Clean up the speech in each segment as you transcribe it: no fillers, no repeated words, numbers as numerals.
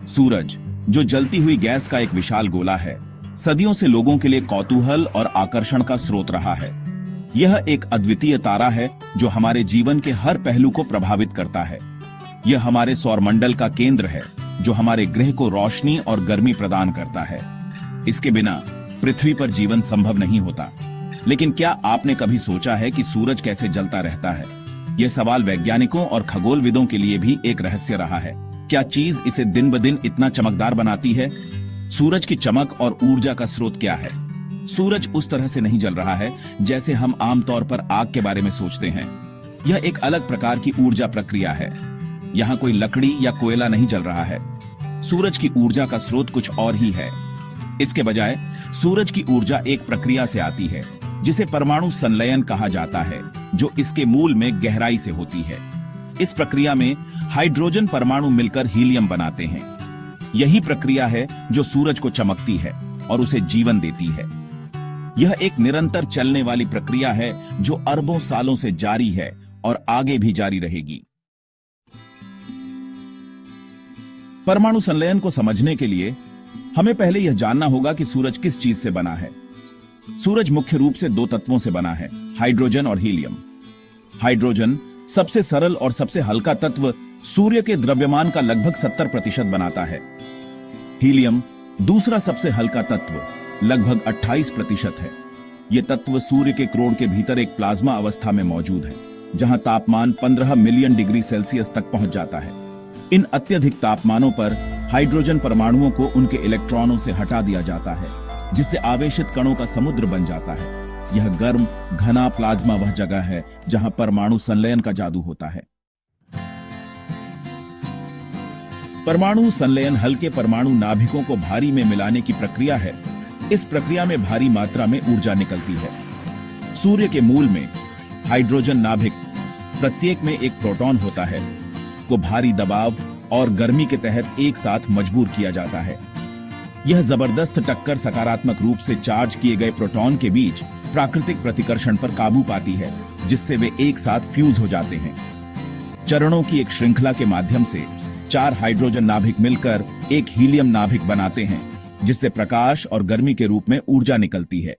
सूरज, जो जलती हुई गैस का एक विशाल गोला है, सदियों से लोगों के लिए कौतूहल और आकर्षण का स्रोत रहा है। यह एक अद्वितीय तारा है जो हमारे जीवन के हर पहलू को प्रभावित करता है। यह हमारे सौरमंडल का केंद्र है जो हमारे ग्रह को रोशनी और गर्मी प्रदान करता है। इसके बिना पृथ्वी पर जीवन संभव नहीं होता। लेकिन क्या आपने कभी सोचा है कि सूरज कैसे जलता रहता है? यह सवाल वैज्ञानिकों और खगोलविदों के लिए भी एक रहस्य रहा है। क्या चीज इसे दिन ब दिन इतना चमकदार बनाती है? सूरज की चमक और ऊर्जा का स्रोत क्या है? सूरज उस तरह से नहीं जल रहा है जैसे हम आमतौर पर आग के बारे में सोचते हैं। यह एक अलग प्रकार की ऊर्जा प्रक्रिया है। यहाँ कोई लकड़ी या कोयला नहीं जल रहा है। सूरज की ऊर्जा का स्रोत कुछ और ही है। इसके बजाय सूरज की ऊर्जा एक प्रक्रिया से आती है जिसे परमाणु संलयन कहा जाता है, जो इसके मूल में गहराई से होती है। इस प्रक्रिया में हाइड्रोजन परमाणु मिलकर हीलियम बनाते हैं। यही प्रक्रिया है जो सूरज को चमकती है और उसे जीवन देती है। यह एक निरंतर चलने वाली प्रक्रिया है जो अरबों सालों से जारी है और आगे भी जारी रहेगी। परमाणु संलयन को समझने के लिए हमें पहले यह जानना होगा कि सूरज किस चीज से बना है। सूरज मुख्य रूप से दो तत्वों से बना है, हाइड्रोजन और हीलियम। हाइड्रोजन सबसे सरल और सबसे हल्का तत्व सूर्य के द्रव्यमान का लगभग 70% बनाता है। हीलियम दूसरा सबसे हल्का तत्व लगभग 28% है। यह तत्व सूर्य के क्रोड के भीतर एक प्लाज्मा अवस्था में मौजूद है, जहां तापमान 15 मिलियन डिग्री सेल्सियस तक पहुंच जाता है। इन अत्यधिक तापमानों पर हाइड्रोजन परमाणुओं को उनके इलेक्ट्रॉनों से हटा दिया जाता है, जिससे आवेशित कणों का समुद्र बन जाता है। यह गर्म घना प्लाज्मा वह जगह है जहां परमाणु संलयन का जादू होता है। परमाणु संलयन हल्के परमाणु नाभिकों को भारी में मिलाने की प्रक्रिया है। इस प्रक्रिया में भारी मात्रा में ऊर्जा निकलती है। सूर्य के मूल में हाइड्रोजन नाभिक, प्रत्येक में एक प्रोटॉन होता है, को भारी दबाव और गर्मी के तहत एक साथ मजबूर किया जाता है। यह जबरदस्त टक्कर सकारात्मक रूप से चार्ज किए गए प्रोटॉन के बीच प्राकृतिक प्रतिकर्षण पर काबू पाती है, जिससे वे एक साथ फ्यूज हो जाते हैं। चरणों की एक श्रृंखला के माध्यम से 4 हाइड्रोजन नाभिक मिलकर एक हीलियम नाभिक बनाते हैं, जिससे प्रकाश और गर्मी के रूप में ऊर्जा निकलती है।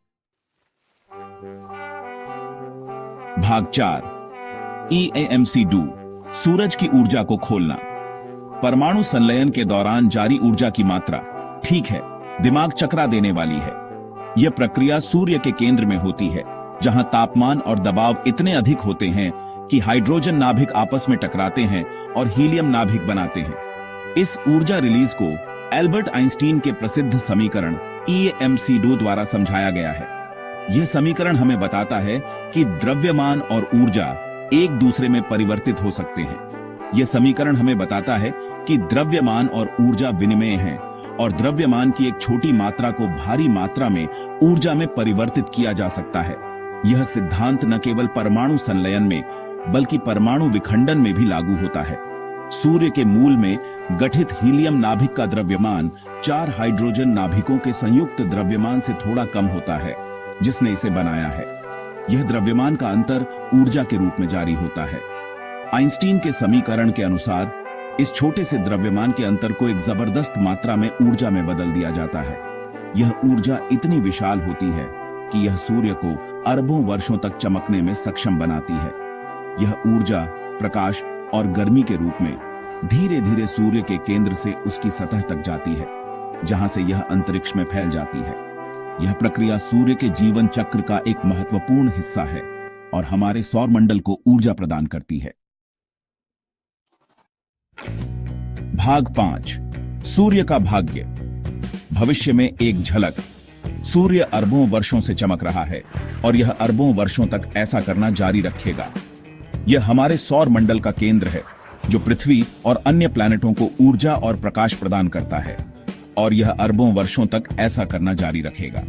भाग 4 EAMC2 सूरज की ऊर्जा को खोलना। परमाणु संलयन के दौरान जारी ऊर्जा की मात्रा, ठीक है, दिमाग चकरा देने वाली है। यह प्रक्रिया सूर्य के केंद्र में होती है, जहां तापमान और दबाव इतने अधिक होते हैं कि हाइड्रोजन नाभिक आपस में टकराते हैं और हीलियम नाभिक बनाते हैं। इस ऊर्जा रिलीज को एल्बर्ट आइंस्टीन के प्रसिद्ध समीकरण EAMC2 द्वारा समझाया गया है। यह समीकरण हमें बताता है कि द्रव्यमान और ऊर्जा एक दूसरे में परिवर्तित हो सकते हैं। यह समीकरण हमें बताता है कि द्रव्यमान और ऊर्जा विनिमेय हैं और द्रव्यमान की एक छोटी मात्रा को भारी मात्रा में ऊर्जा में परिवर्तित किया जा सकता है। यह सिद्धांत न केवल परमाणु संलयन में बल्कि परमाणु विखंडन में भी लागू होता है। सूर्य के मूल में गठित हीलियम नाभिक का द्रव्यमान 4 हाइड्रोजन नाभिकों के संयुक्त द्रव्यमान से थोड़ा कम होता है, जिसने इसे बनाया है। यह द्रव्यमान का अंतर ऊर्जा के रूप में जारी होता है। आइंस्टीन के समीकरण के अनुसार इस छोटे से द्रव्यमान के अंतर को एक जबरदस्त मात्रा में ऊर्जा में बदल दिया जाता है। यह ऊर्जा इतनी विशाल होती है कि यह सूर्य को अरबों वर्षों तक चमकने में सक्षम बनाती है। यह ऊर्जा प्रकाश और गर्मी के रूप में धीरे धीरे सूर्य के केंद्र से उसकी सतह तक जाती है, जहां से यह अंतरिक्ष में फैल जाती है। यह प्रक्रिया सूर्य के जीवन चक्र का एक महत्वपूर्ण हिस्सा है और हमारे सौरमंडल को ऊर्जा प्रदान करती है। भाग 5 सूर्य का भाग्य। भविष्य में एक झलक। सूर्य अरबों वर्षों से चमक रहा है और यह अरबों वर्षों तक ऐसा करना जारी रखेगा। यह हमारे सौर मंडल का केंद्र है जो पृथ्वी और अन्य प्लैनेटों को ऊर्जा और प्रकाश प्रदान करता है, और यह अरबों वर्षों तक ऐसा करना जारी रखेगा।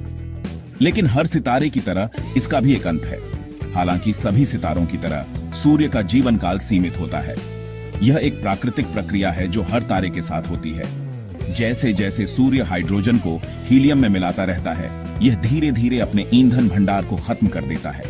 लेकिन हर सितारे की तरह इसका भी एक अंत है। हालांकि सभी सितारों की तरह सूर्य का जीवन काल सीमित होता है। यह एक प्राकृतिक प्रक्रिया है जो हर तारे के साथ होती है। जैसे जैसे सूर्य हाइड्रोजन को हीलियम में मिलाता रहता है, यह धीरे धीरे अपने ईंधन भंडार को खत्म कर देता है।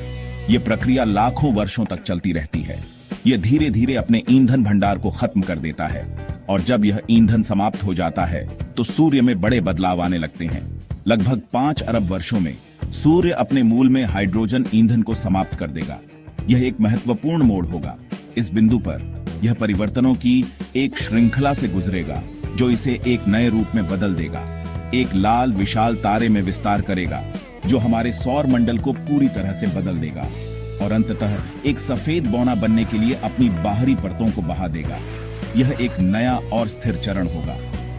यह प्रक्रिया लाखों वर्षों तक चलती रहती है। यह धीरे धीरे अपने ईंधन भंडार को खत्म कर देता है और जब यह ईंधन समाप्त हो जाता है तो सूर्य में बड़े बदलाव आने लगते हैं। लगभग 5 अरब वर्षों में सूर्य अपने मूल में हाइड्रोजन ईंधन को समाप्त कर देगा। यह एक महत्वपूर्ण मोड़ होगा। इस बिंदु पर यह परिवर्तनों की एक श्रृंखला से गुजरेगा जो इसे एक नए रूप में बदल देगा। एक लाल विशाल तारे में विस्तार करेगा जो हमारे सौर मंडल को पूरी तरह से बदल देगा और अंततः एक सफेद बौना बनने के लिए अपनी बाहरी परतों को बहा देगा। यह एक नया और स्थिर चरण होगा,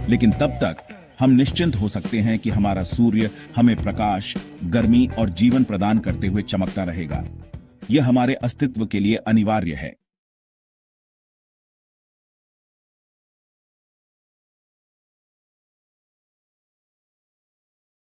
लेकिन तब तक हम निश्चिंत हो सकते हैं कि हमारा सूर्य हमें प्रकाश, गर्मी और जीवन प्रदान करते हुए चमकता रहेगा। यह हमारे अस्तित्व के लिए अनिवार्य है।